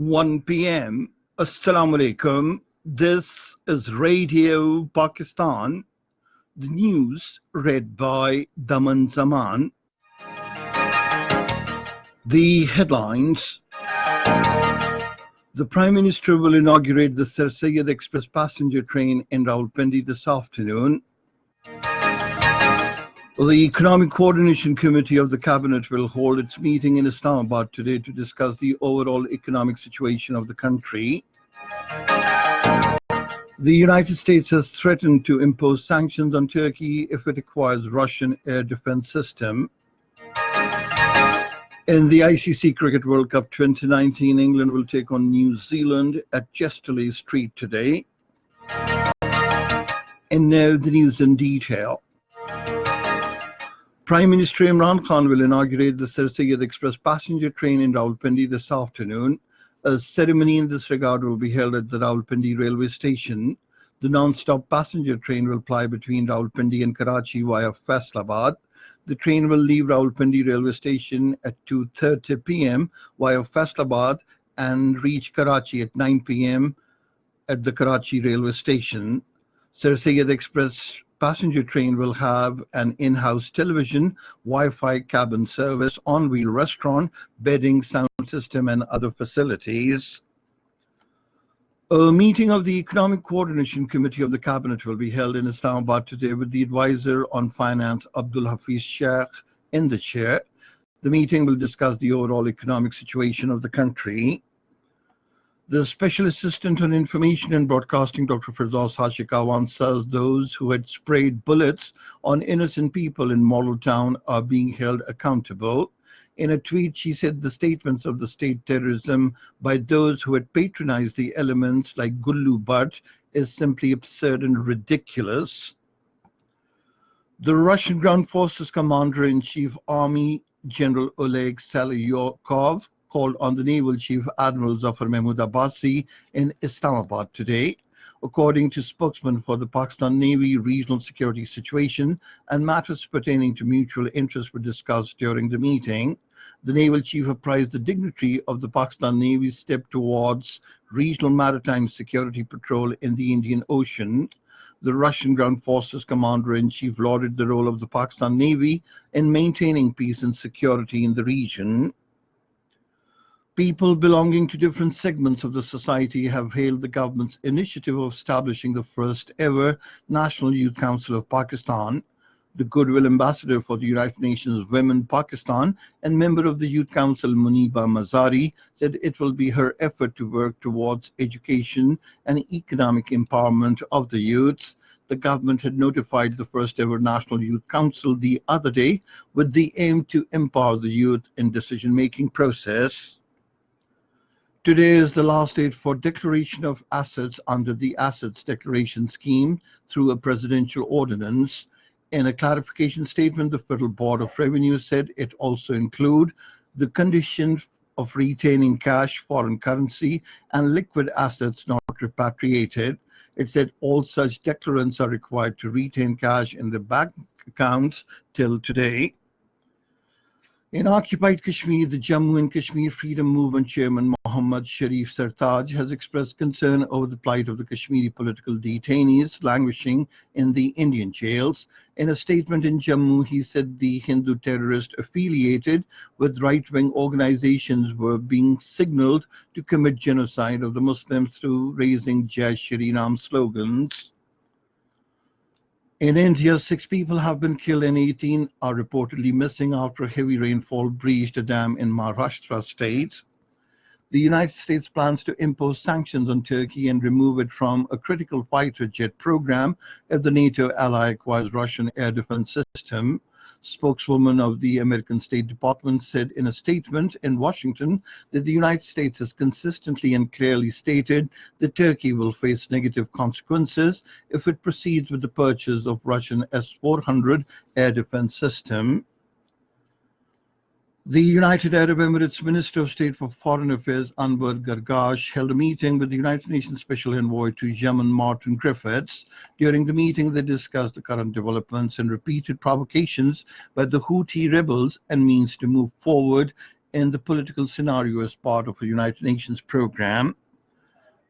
1 p.m. Assalamu alaikum. This is Radio Pakistan. The news read by Daman Zaman. The headlines. The Prime Minister will inaugurate the Sir Syed Express passenger train in Rawalpindi this afternoon. The Economic Coordination Committee of the Cabinet will hold its meeting in Islamabad today to discuss the overall economic situation of the country. The United States has threatened to impose sanctions on Turkey if it acquires Russian air defense system. In the ICC Cricket World Cup 2019, England will take on New Zealand at Chesterley Street today. And now the news in detail. Prime Minister Imran Khan will inaugurate the Sir Syed Express passenger train in Rawalpindi this afternoon. A ceremony in this regard will be held at the Rawalpindi railway station. The non-stop passenger train will ply between Rawalpindi and Karachi via Faisalabad. The train will leave Rawalpindi railway station at 2:30 p.m. via Faisalabad and reach Karachi at 9 p.m. at the Karachi railway station. Sir Syed Express passenger train will have an in-house television, Wi-Fi cabin service, on-wheel restaurant, bedding, sound system, and other facilities. A meeting of the Economic Coordination Committee of the Cabinet will be held in Islamabad today with the advisor on finance, Abdul Hafiz Sheikh, in the chair. The meeting will discuss the overall economic situation of the country. The Special Assistant on Information and Broadcasting, Dr. Firdaus Hashikawan, says those who had sprayed bullets on innocent people in Model Town are being held accountable. In a tweet, she said the statements of the state terrorism by those who had patronized the elements like Gullu Bhatt is simply absurd and ridiculous. The Russian Ground Forces Commander-in-Chief Army General Oleg Selyukov called on the Naval Chief Admiral Zafar Mahmood Abbasi in Islamabad today. According to spokesman for the Pakistan Navy, regional security situation and matters pertaining to mutual interest were discussed during the meeting. The naval chief apprised the dignitary of the Pakistan Navy's step towards regional maritime security patrol in the Indian Ocean. The Russian Ground Forces Commander-in-Chief lauded the role of the Pakistan Navy in maintaining peace and security in the region. People belonging to different segments of the society have hailed the government's initiative of establishing the first ever National Youth Council of Pakistan. The Goodwill Ambassador for the United Nations Women Pakistan and member of the Youth Council Muniba Mazari said it will be her effort to work towards education and economic empowerment of the youths. The government had notified the first ever National Youth Council the other day with the aim to empower the youth in decision-making process. Today is the last date for declaration of assets under the Assets Declaration Scheme through a presidential ordinance. In a clarification statement, the Federal Board of Revenue said it also include the condition of retaining cash, foreign currency, and liquid assets not repatriated. It said all such declarants are required to retain cash in their bank accounts till today. In occupied Kashmir, the Jammu and Kashmir Freedom Movement Chairman Mohammad Sharif Sartaj has expressed concern over the plight of the Kashmiri political detainees languishing in the Indian jails. In a statement in Jammu, he said the Hindu terrorists affiliated with right-wing organizations were being signaled to commit genocide of the Muslims through raising Jai Shri Ram slogans. In India, 6 people have been killed and 18 are reportedly missing after heavy rainfall breached a dam in Maharashtra state. The United States plans to impose sanctions on Turkey and remove it from a critical fighter jet program if the NATO ally acquires Russian air defense system. Spokeswoman of the American State Department said in a statement in Washington that the United States has consistently and clearly stated that Turkey will face negative consequences if it proceeds with the purchase of Russian S-400 air defense system. The United Arab Emirates Minister of State for Foreign Affairs Anwar Gargash held a meeting with the United Nations Special Envoy to Yemen Martin Griffiths. During the meeting, they discussed the current developments and repeated provocations by the Houthi rebels and means to move forward in the political scenario as part of a United Nations program.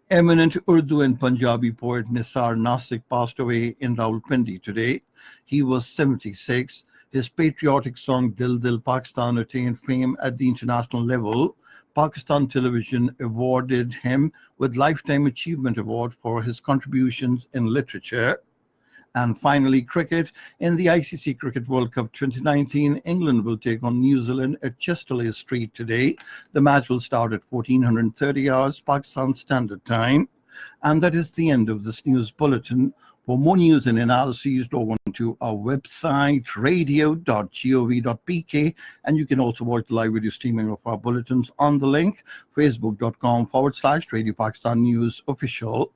Eminent Urdu and Punjabi poet Nisar Nasik passed away in Rawalpindi today. He was 76. His patriotic song Dil Dil Pakistan attained fame at the international level. Pakistan Television awarded him with Lifetime Achievement Award for his contributions in literature. And finally, cricket. In the ICC Cricket World Cup 2019, England will take on New Zealand at Chesterley Street today. The match will start at 1430 hours Pakistan Standard Time. And that is the end of this news bulletin. For more news and analyses, log on to our website, radio.gov.pk, and you can also watch the live video streaming of our bulletins on the link, facebook.com/Radio Pakistan News Official.